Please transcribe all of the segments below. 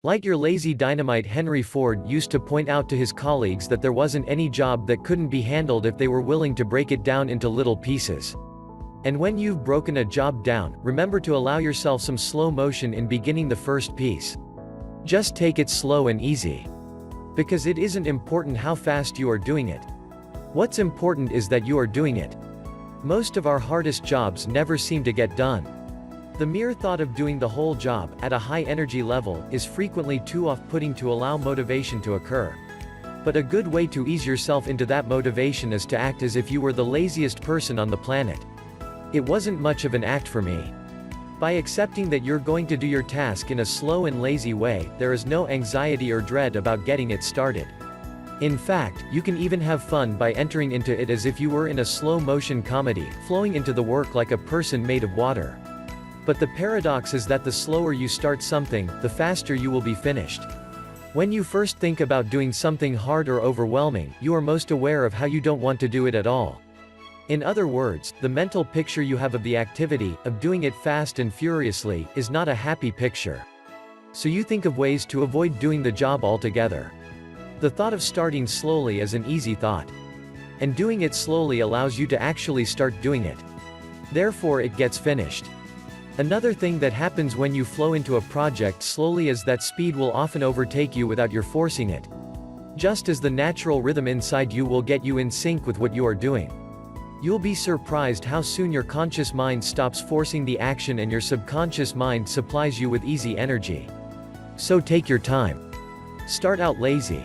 Like your lazy dynamite, Henry Ford used to point out to his colleagues that there wasn't any job that couldn't be handled if they were willing to break it down into little pieces. And when you've broken a job down, remember to allow yourself some slow motion in beginning the first piece. Just take it slow and easy. Because it isn't important how fast you are doing it. What's important is that you are doing it. Most of our hardest jobs never seem to get done. The mere thought of doing the whole job, at a high energy level, is frequently too off-putting to allow motivation to occur. But a good way to ease yourself into that motivation is to act as if you were the laziest person on the planet. It wasn't much of an act for me. By accepting that you're going to do your task in a slow and lazy way, there is no anxiety or dread about getting it started. In fact, you can even have fun by entering into it as if you were in a slow-motion comedy, flowing into the work like a person made of water. But the paradox is that the slower you start something, the faster you will be finished. When you first think about doing something hard or overwhelming, you are most aware of how you don't want to do it at all. In other words, the mental picture you have of the activity, of doing it fast and furiously, is not a happy picture. So you think of ways to avoid doing the job altogether. The thought of starting slowly is an easy thought. And doing it slowly allows you to actually start doing it. Therefore it gets finished. Another thing that happens when you flow into a project slowly is that speed will often overtake you without your forcing it. Just as the natural rhythm inside you will get you in sync with what you are doing. You'll be surprised how soon your conscious mind stops forcing the action and your subconscious mind supplies you with easy energy. So take your time. Start out lazy.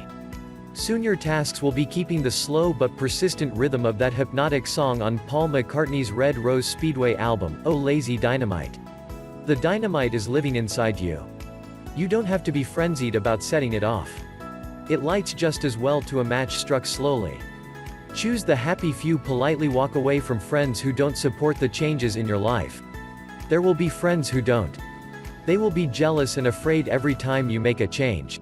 Soon your tasks will be keeping the slow but persistent rhythm of that hypnotic song on Paul McCartney's Red Rose Speedway album, Oh Lazy Dynamite. The dynamite is living inside you. You don't have to be frenzied about setting it off. It lights just as well to a match struck slowly. Choose the happy few, politely walk away from friends who don't support the changes in your life. There will be friends who don't. They will be jealous and afraid every time you make a change.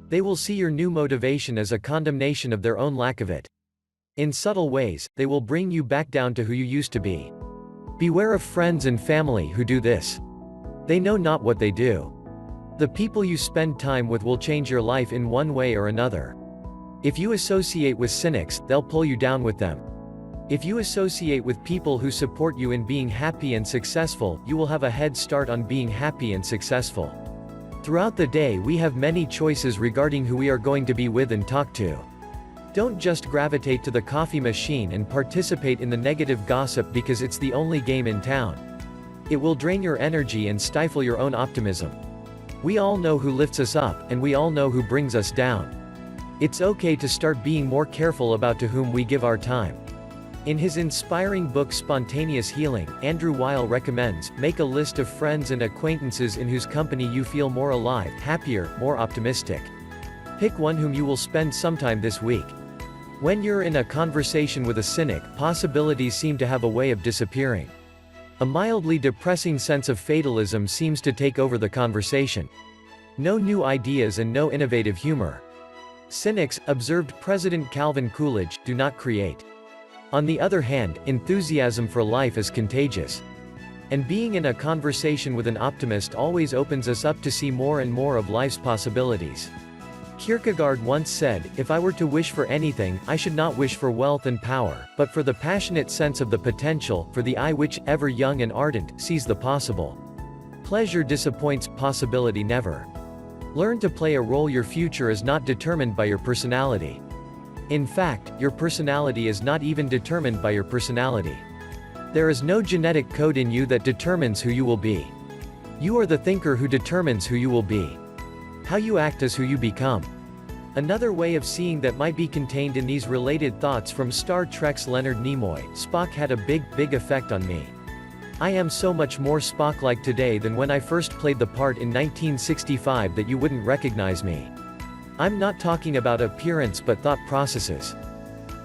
They will see your new motivation as a condemnation of their own lack of it. In subtle ways, they will bring you back down to who you used to be. Beware of friends and family who do this. They know not what they do. The people you spend time with will change your life in one way or another. If you associate with cynics, they'll pull you down with them. If you associate with people who support you in being happy and successful, you will have a head start on being happy and successful. Throughout the day we have many choices regarding who we are going to be with and talk to. Don't just gravitate to the coffee machine and participate in the negative gossip because it's the only game in town. It will drain your energy and stifle your own optimism. We all know who lifts us up, and we all know who brings us down. It's okay to start being more careful about to whom we give our time. In his inspiring book Spontaneous Healing, Andrew Weil recommends, make a list of friends and acquaintances in whose company you feel more alive, happier, more optimistic. Pick one whom you will spend some time this week. When you're in a conversation with a cynic, possibilities seem to have a way of disappearing. A mildly depressing sense of fatalism seems to take over the conversation. No new ideas and no innovative humor. Cynics, observed President Calvin Coolidge, do not create. On the other hand, enthusiasm for life is contagious. And being in a conversation with an optimist always opens us up to see more and more of life's possibilities. Kierkegaard once said, "If I were to wish for anything, I should not wish for wealth and power, but for the passionate sense of the potential, for the eye which, ever young and ardent, sees the possible." Pleasure disappoints, possibility never. Learn to play a role. Your future is not determined by your personality. In fact, your personality is not even determined by your personality. There is no genetic code in you that determines who you will be. You are the thinker who determines who you will be. How you act is who you become. Another way of seeing that might be contained in these related thoughts from Star Trek's Leonard Nimoy: Spock had a big effect on me. I am so much more Spock-like today than when I first played the part in 1965 that you wouldn't recognize me. I'm not talking about appearance but thought processes.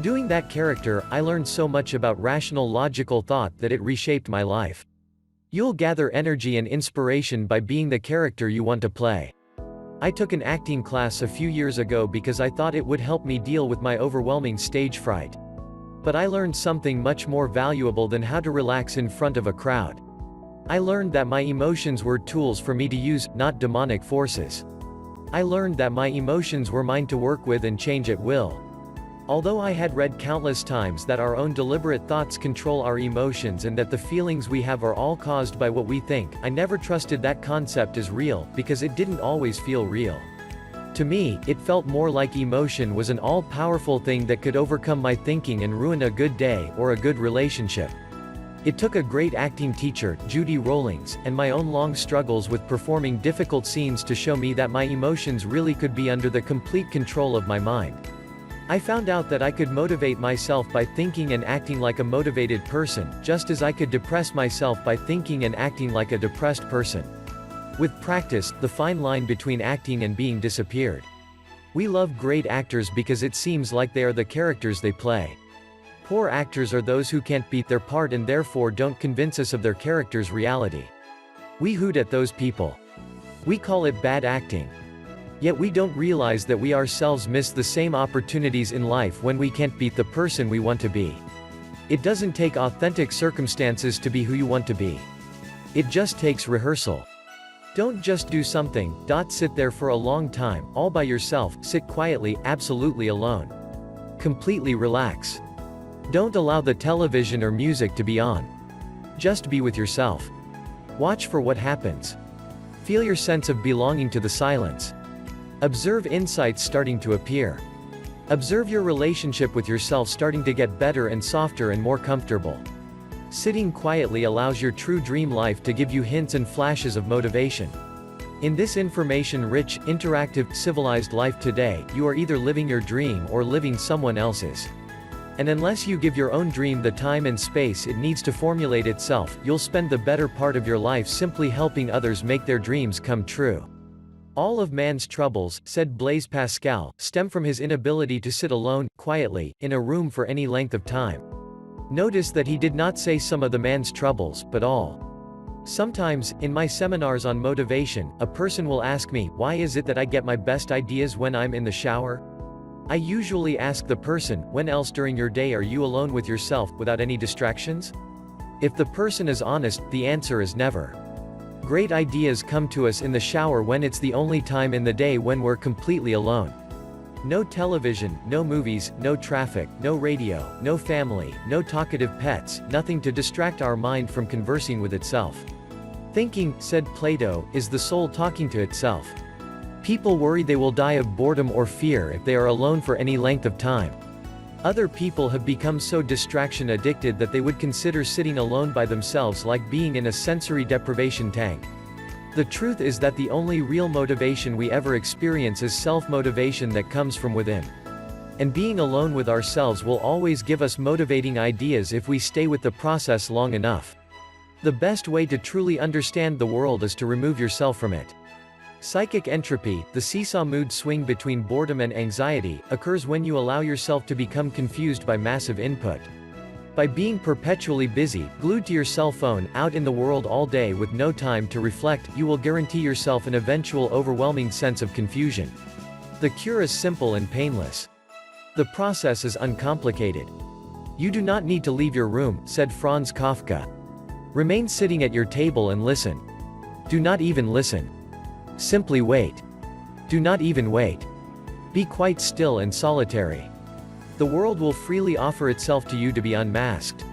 Doing that character, I learned so much about rational logical thought that it reshaped my life. You'll gather energy and inspiration by being the character you want to play. I took an acting class a few years ago because I thought it would help me deal with my overwhelming stage fright. But I learned something much more valuable than how to relax in front of a crowd. I learned that my emotions were tools for me to use, not demonic forces. I learned that my emotions were mine to work with and change at will. Although I had read countless times that our own deliberate thoughts control our emotions and that the feelings we have are all caused by what we think, I never trusted that concept as real, because it didn't always feel real. To me, it felt more like emotion was an all-powerful thing that could overcome my thinking and ruin a good day, or a good relationship. It took a great acting teacher, Judy Rawlings, and my own long struggles with performing difficult scenes to show me that my emotions really could be under the complete control of my mind. I found out that I could motivate myself by thinking and acting like a motivated person, just as I could depress myself by thinking and acting like a depressed person. With practice, the fine line between acting and being disappeared. We love great actors because it seems like they are the characters they play. Poor actors are those who can't beat their part and therefore don't convince us of their character's reality. We hoot at those people. We call it bad acting. Yet we don't realize that we ourselves miss the same opportunities in life when we can't beat the person we want to be. It doesn't take authentic circumstances to be who you want to be. It just takes rehearsal. Don't just do something, sit there for a long time, all by yourself, sit quietly, absolutely alone. Completely relax. Don't allow the television or music to be on. Just be with yourself. Watch for what happens. Feel your sense of belonging to the silence. Observe insights starting to appear. Observe your relationship with yourself starting to get better and softer and more comfortable. Sitting quietly allows your true dream life to give you hints and flashes of motivation. In this information-rich, interactive, civilized life today, you are either living your dream or living someone else's. And unless you give your own dream the time and space it needs to formulate itself, you'll spend the better part of your life simply helping others make their dreams come true. All of man's troubles, said Blaise Pascal, stem from his inability to sit alone, quietly, in a room for any length of time. Notice that he did not say some of the man's troubles, but all. Sometimes, in my seminars on motivation, a person will ask me, why is it that I get my best ideas when I'm in the shower? I usually ask the person, when else during your day are you alone with yourself, without any distractions? If the person is honest, the answer is never. Great ideas come to us in the shower when it's the only time in the day when we're completely alone. No television, no movies, no traffic, no radio, no family, no talkative pets, nothing to distract our mind from conversing with itself. Thinking, said Plato, is the soul talking to itself. People worry they will die of boredom or fear if they are alone for any length of time. Other people have become so distraction addicted that they would consider sitting alone by themselves like being in a sensory deprivation tank. The truth is that the only real motivation we ever experience is self-motivation that comes from within. And being alone with ourselves will always give us motivating ideas if we stay with the process long enough. The best way to truly understand the world is to remove yourself from it. Psychic entropy, the seesaw mood swing between boredom and anxiety, occurs when you allow yourself to become confused by massive input. By being perpetually busy, glued to your cell phone, out in the world all day with no time to reflect, you will guarantee yourself an eventual overwhelming sense of confusion. The cure is simple and painless. The process is uncomplicated. You do not need to leave your room, said Franz Kafka. Remain sitting at your table and listen. Do not even listen. Simply wait. Do not even wait. Be quite still and solitary. The world will freely offer itself to you to be unmasked.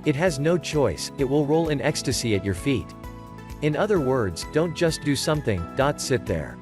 It has no choice, it will roll in ecstasy at your feet. In other words, don't just do something, sit there.